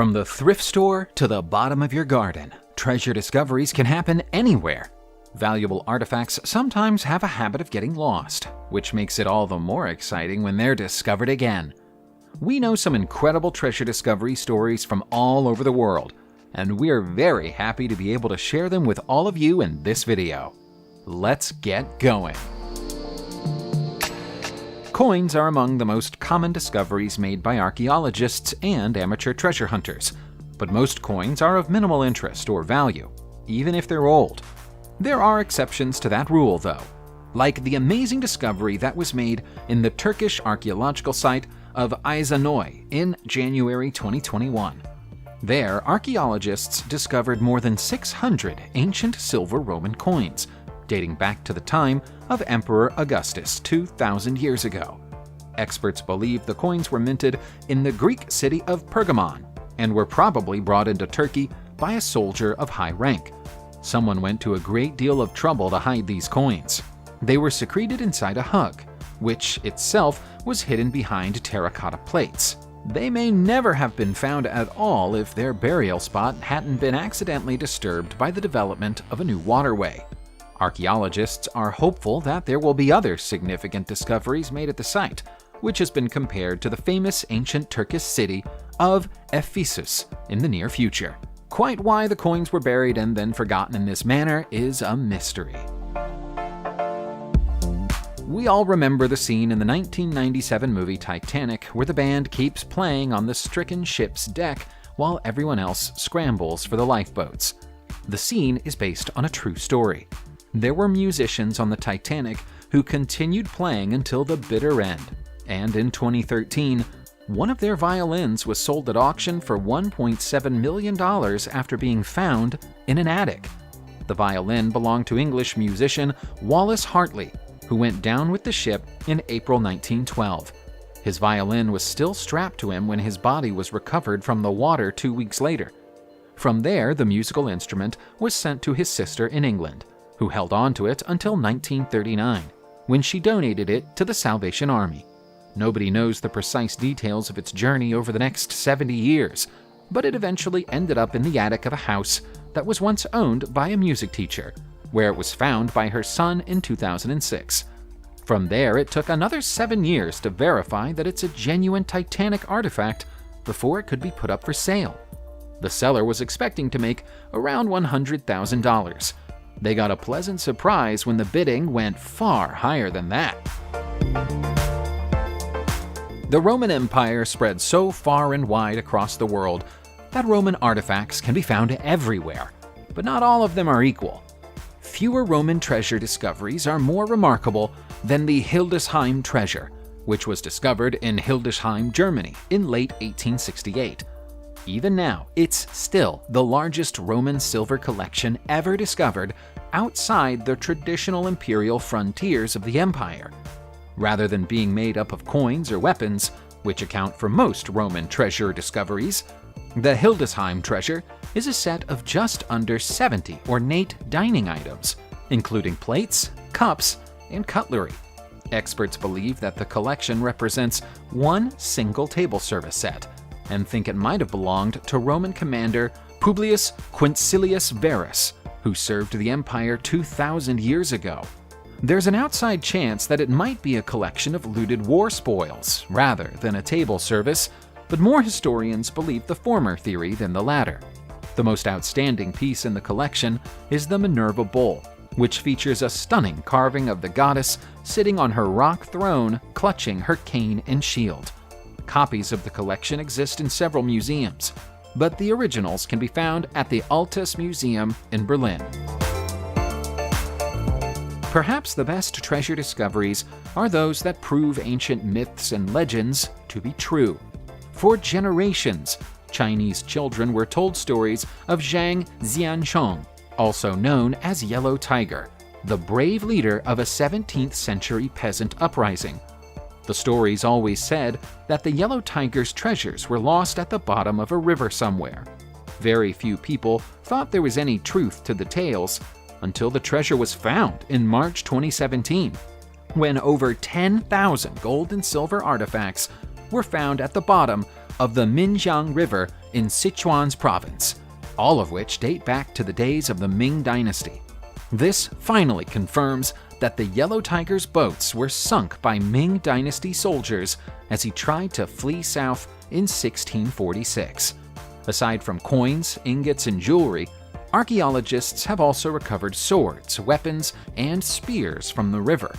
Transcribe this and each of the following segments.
From the thrift store to the bottom of your garden, treasure discoveries can happen anywhere. Valuable artifacts sometimes have a habit of getting lost, which makes it all the more exciting when they're discovered again. We know some incredible treasure discovery stories from all over the world, and we're very happy to be able to share them with all of you in this video. Let's get going! Coins are among the most common discoveries made by archaeologists and amateur treasure hunters, but most coins are of minimal interest or value, even if they're old. There are exceptions to that rule, though, like the amazing discovery that was made in the Turkish archaeological site of Ayazanoy in January 2021. There, archaeologists discovered more than 600 ancient silver Roman coins, dating back to the time of Emperor Augustus 2,000 years ago. Experts believe the coins were minted in the Greek city of Pergamon and were probably brought into Turkey by a soldier of high rank. Someone went to a great deal of trouble to hide these coins. They were secreted inside a hug, which itself was hidden behind terracotta plates. They may never have been found at all if their burial spot hadn't been accidentally disturbed by the development of a new waterway. Archaeologists are hopeful that there will be other significant discoveries made at the site, which has been compared to the famous ancient Turkish city of Ephesus in the near future. Quite why the coins were buried and then forgotten in this manner is a mystery. We all remember the scene in the 1997 movie Titanic where the band keeps playing on the stricken ship's deck while everyone else scrambles for the lifeboats. The scene is based on a true story. There were musicians on the Titanic who continued playing until the bitter end, and in 2013, one of their violins was sold at auction for $1.7 million after being found in an attic. The violin belonged to English musician Wallace Hartley, who went down with the ship in April 1912. His violin was still strapped to him when his body was recovered from the water 2 weeks later. From there, the musical instrument was sent to his sister in England, who held on to it until 1939, when she donated it to the Salvation Army. Nobody knows the precise details of its journey over the next 70 years, but it eventually ended up in the attic of a house that was once owned by a music teacher, where it was found by her son in 2006. From there, it took another 7 years to verify that it's a genuine Titanic artifact before it could be put up for sale. The seller was expecting to make around $100,000. They got a pleasant surprise when the bidding went far higher than that. The Roman Empire spread so far and wide across the world that Roman artifacts can be found everywhere, but not all of them are equal. Fewer Roman treasure discoveries are more remarkable than the Hildesheim treasure, which was discovered in Hildesheim, Germany in late 1868. Even now, it's still the largest Roman silver collection ever discovered outside the traditional imperial frontiers of the empire. Rather than being made up of coins or weapons, which account for most Roman treasure discoveries, the Hildesheim treasure is a set of just under 70 ornate dining items, including plates, cups, and cutlery. Experts believe that the collection represents one single table service set, and think it might have belonged to Roman commander Publius Quinctilius Varus, who served the empire 2,000 years ago. There's an outside chance that it might be a collection of looted war spoils rather than a table service, but more historians believe the former theory than the latter. The most outstanding piece in the collection is the Minerva Bowl, which features a stunning carving of the goddess sitting on her rock throne clutching her cane and shield. Copies of the collection exist in several museums, but the originals can be found at the Altes Museum in Berlin. Perhaps the best treasure discoveries are those that prove ancient myths and legends to be true. For generations, Chinese children were told stories of Zhang Xianchong, also known as Yellow Tiger, the brave leader of a 17th century peasant uprising. The stories always said that the Yellow Tiger's treasures were lost at the bottom of a river somewhere. Very few people thought there was any truth to the tales until the treasure was found in March 2017, when over 10,000 gold and silver artifacts were found at the bottom of the Minjiang River in Sichuan's province, all of which date back to the days of the Ming Dynasty. This finally confirms that the Yellow Tiger's boats were sunk by Ming Dynasty soldiers as he tried to flee south in 1646. Aside from coins, ingots, and jewelry, archaeologists have also recovered swords, weapons, and spears from the river.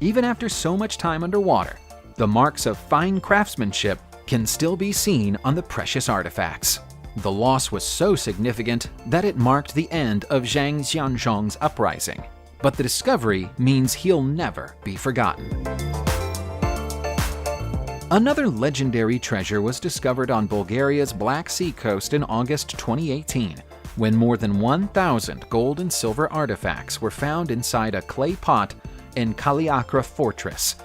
Even after so much time underwater, the marks of fine craftsmanship can still be seen on the precious artifacts. The loss was so significant that it marked the end of Zhang Xianzhong's uprising, but the discovery means he'll never be forgotten. Another legendary treasure was discovered on Bulgaria's Black Sea coast in August 2018, when more than 1,000 gold and silver artifacts were found inside a clay pot in Kaliakra Fortress.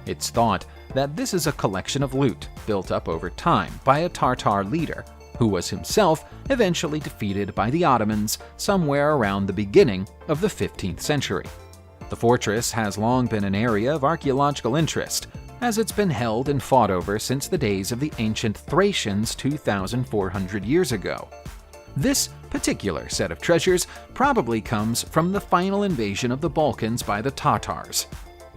It's thought that this is a collection of loot built up over time by a Tatar leader, who was himself eventually defeated by the Ottomans somewhere around the beginning of the 15th century. The fortress has long been an area of archaeological interest, as it's been held and fought over since the days of the ancient Thracians 2,400 years ago. This particular set of treasures probably comes from the final invasion of the Balkans by the Tatars.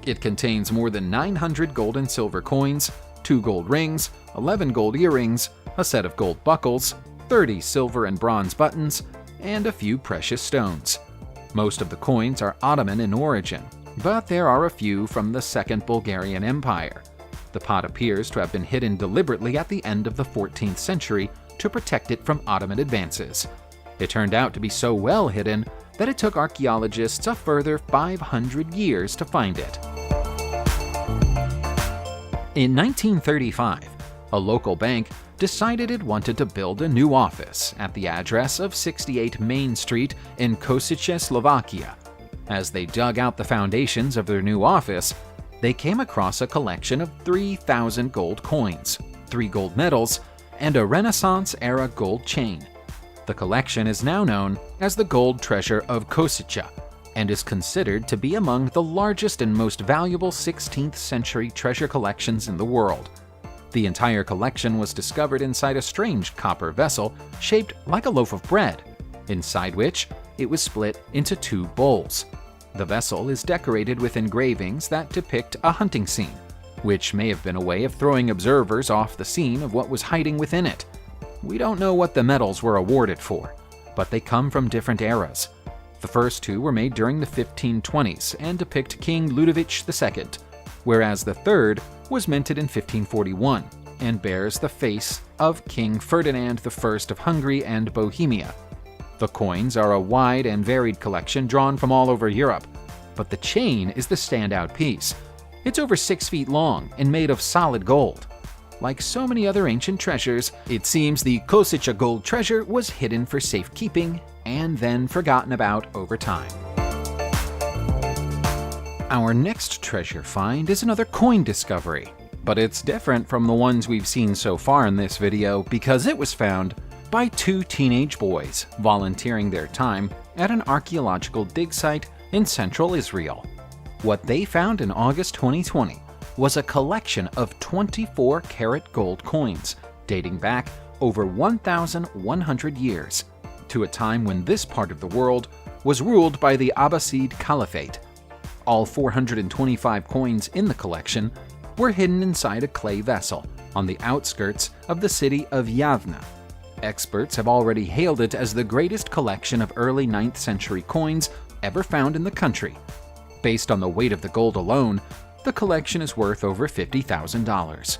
It contains more than 900 gold and silver coins, 2 gold rings, 11 gold earrings, a set of gold buckles, 30 silver and bronze buttons, and a few precious stones. Most of the coins are Ottoman in origin, but there are a few from the Second Bulgarian Empire. The pot appears to have been hidden deliberately at the end of the 14th century to protect it from Ottoman advances. It turned out to be so well hidden that it took archaeologists a further 500 years to find it. In 1935, a local bank decided it wanted to build a new office at the address of 68 Main Street in Košice, Slovakia. As they dug out the foundations of their new office, they came across a collection of 3,000 gold coins, 3 gold medals, and a Renaissance-era gold chain. The collection is now known as the Gold Treasure of Košice and is considered to be among the largest and most valuable 16th century treasure collections in the world. The entire collection was discovered inside a strange copper vessel shaped like a loaf of bread, inside which it was split into 2 bowls. The vessel is decorated with engravings that depict a hunting scene, which may have been a way of throwing observers off the scene of what was hiding within it. We don't know what the medals were awarded for, but they come from different eras. The first 2 were made during the 1520s and depict King Ludovic II, whereas the third was minted in 1541 and bears the face of King Ferdinand I of Hungary and Bohemia. The coins are a wide and varied collection drawn from all over Europe, but the chain is the standout piece. It's over 6 feet long and made of solid gold. Like so many other ancient treasures, it seems the Košice gold treasure was hidden for safekeeping and then forgotten about over time. Our next treasure find is another coin discovery, but it's different from the ones we've seen so far in this video because it was found by 2 teenage boys volunteering their time at an archaeological dig site in central Israel. What they found in August 2020 was a collection of 24-karat gold coins dating back over 1,100 years to a time when this part of the world was ruled by the Abbasid Caliphate. All 425 coins in the collection were hidden inside a clay vessel on the outskirts of the city of Yavne. Experts have already hailed it as the greatest collection of early 9th century coins ever found in the country. Based on the weight of the gold alone, the collection is worth over $50,000.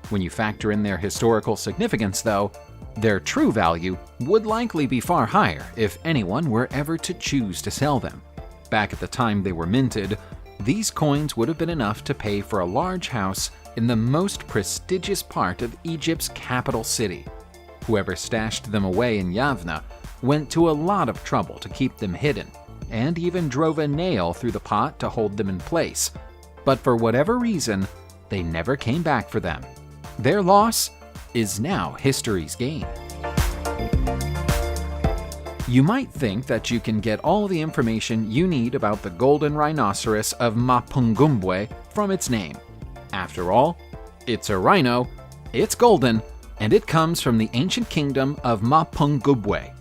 When you factor in their historical significance, though, their true value would likely be far higher if anyone were ever to choose to sell them. Back at the time they were minted, these coins would have been enough to pay for a large house in the most prestigious part of Egypt's capital city. Whoever stashed them away in Yavne went to a lot of trouble to keep them hidden, and even drove a nail through the pot to hold them in place. But for whatever reason, they never came back for them. Their loss is now history's gain. You might think that you can get all the information you need about the golden rhinoceros of Mapungubwe from its name. After all, it's a rhino, it's golden, and it comes from the ancient kingdom of Mapungubwe.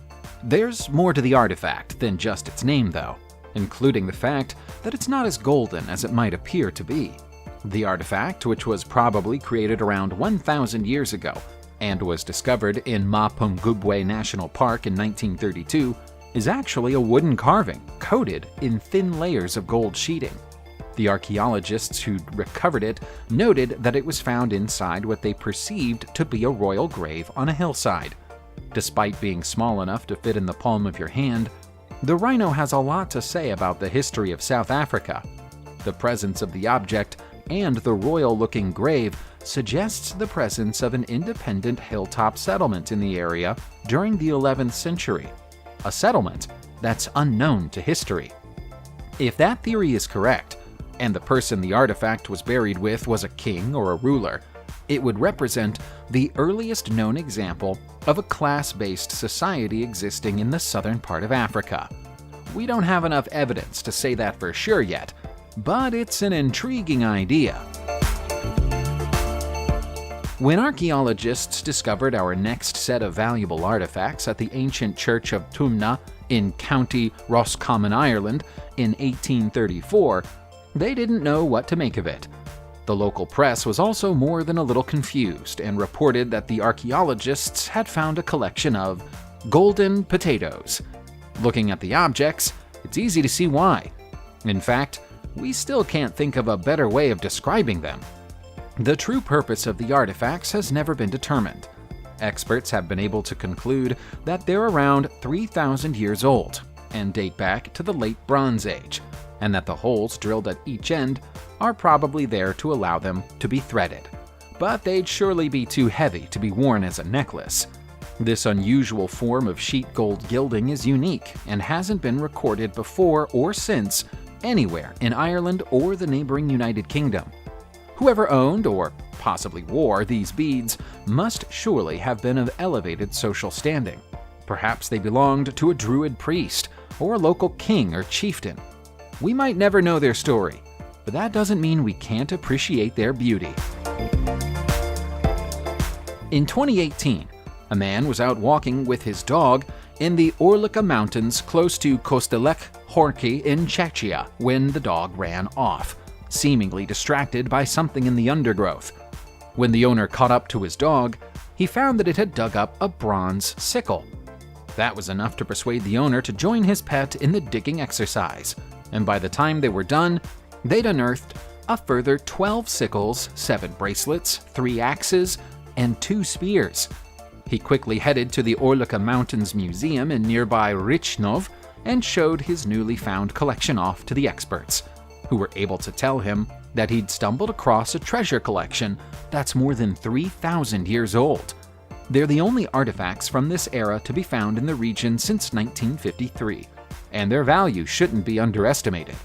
There's more to the artifact than just its name, though, including the fact that it's not as golden as it might appear to be. The artifact, which was probably created around 1,000 years ago and was discovered in Mapungubwe National Park in 1932, is actually a wooden carving coated in thin layers of gold sheeting. The archaeologists who recovered it noted that it was found inside what they perceived to be a royal grave on a hillside. Despite being small enough to fit in the palm of your hand, the rhino has a lot to say about the history of South Africa. The presence of the object and the royal-looking grave suggests the presence of an independent hilltop settlement in the area during the 11th century, a settlement that's unknown to history. If that theory is correct, and the person the artifact was buried with was a king or a ruler, it would represent the earliest known example of a class-based society existing in the southern part of Africa. We don't have enough evidence to say that for sure yet, but it's an intriguing idea. When archaeologists discovered our next set of valuable artifacts at the ancient church of Tumna in County Roscommon, Ireland, in 1834, they didn't know what to make of it. The local press was also more than a little confused and reported that the archaeologists had found a collection of golden potatoes. Looking at the objects, it's easy to see why. In fact, we still can't think of a better way of describing them. The true purpose of the artifacts has never been determined. Experts have been able to conclude that they're around 3,000 years old and date back to the late Bronze Age, and that the holes drilled at each end are probably there to allow them to be threaded. But they'd surely be too heavy to be worn as a necklace. This unusual form of sheet gold gilding is unique and hasn't been recorded before or since anywhere in Ireland or the neighboring United Kingdom. Whoever owned or possibly wore these beads must surely have been of elevated social standing. Perhaps they belonged to a druid priest or a local king or chieftain. We might never know their story, but that doesn't mean we can't appreciate their beauty. In 2018, a man was out walking with his dog in the Orlica Mountains close to Kostelec Horki in Czechia when the dog ran off, seemingly distracted by something in the undergrowth. When the owner caught up to his dog, he found that it had dug up a bronze sickle. That was enough to persuade the owner to join his pet in the digging exercise, and by the time they were done, they'd unearthed a further 12 sickles, 7 bracelets, 3 axes, and 2 spears. He quickly headed to the Orlica Mountains Museum in nearby Richnov and showed his newly found collection off to the experts, who were able to tell him that he'd stumbled across a treasure collection that's more than 3,000 years old. They're the only artifacts from this era to be found in the region since 1953, and their value shouldn't be underestimated.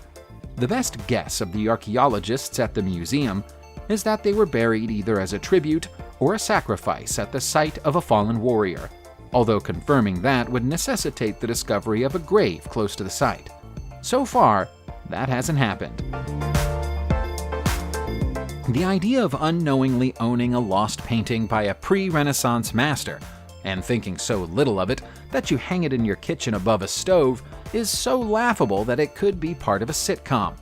The best guess of the archaeologists at the museum is that they were buried either as a tribute or a sacrifice at the site of a fallen warrior, although confirming that would necessitate the discovery of a grave close to the site. So far, that hasn't happened. The idea of unknowingly owning a lost painting by a pre-Renaissance master and thinking so little of it that you hang it in your kitchen above a stove is so laughable that it could be part of a sitcom.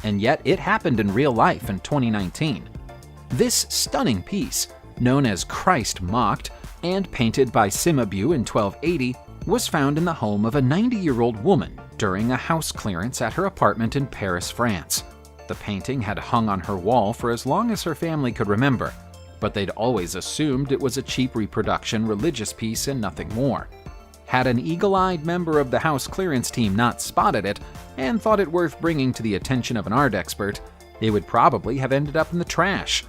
And yet it happened in real life in 2019. This stunning piece, known as Christ Mocked and painted by Cimabue in 1280, was found in the home of a 90-year-old woman during a house clearance at her apartment in Paris, France. The painting had hung on her wall for as long as her family could remember, but they'd always assumed it was a cheap reproduction religious piece and nothing more. Had an eagle-eyed member of the house clearance team not spotted it and thought it worth bringing to the attention of an art expert, it would probably have ended up in the trash.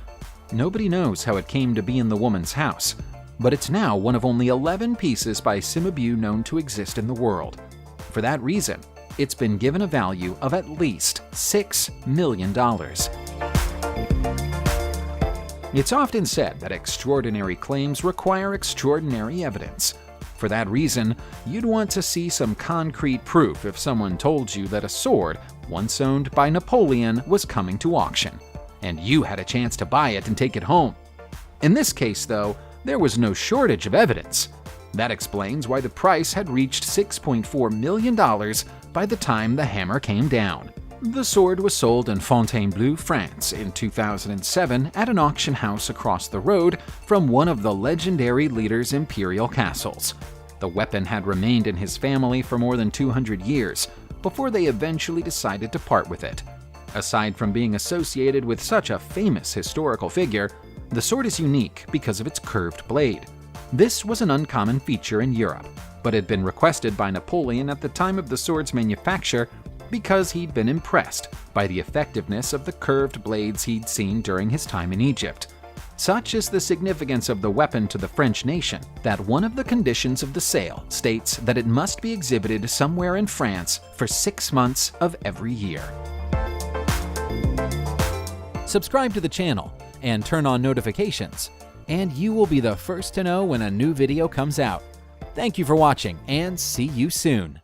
Nobody knows how it came to be in the woman's house, but it's now one of only 11 pieces by Cimabue known to exist in the world. For that reason, it's been given a value of at least $6 million. It's often said that extraordinary claims require extraordinary evidence. For that reason, you'd want to see some concrete proof if someone told you that a sword once owned by Napoleon was coming to auction, and you had a chance to buy it and take it home. In this case, though, there was no shortage of evidence. That explains why the price had reached $6.4 million by the time the hammer came down. The sword was sold in Fontainebleau, France in 2007 at an auction house across the road from one of the legendary leader's imperial castles. The weapon had remained in his family for more than 200 years before they eventually decided to part with it. Aside from being associated with such a famous historical figure, the sword is unique because of its curved blade. This was an uncommon feature in Europe, but had been requested by Napoleon at the time of the sword's manufacture because he'd been impressed by the effectiveness of the curved blades he'd seen during his time in Egypt. Such is the significance of the weapon to the French nation that one of the conditions of the sale states that it must be exhibited somewhere in France for 6 months of every year. Subscribe to the channel and turn on notifications, and you will be the first to know when a new video comes out. Thank you for watching, and see you soon.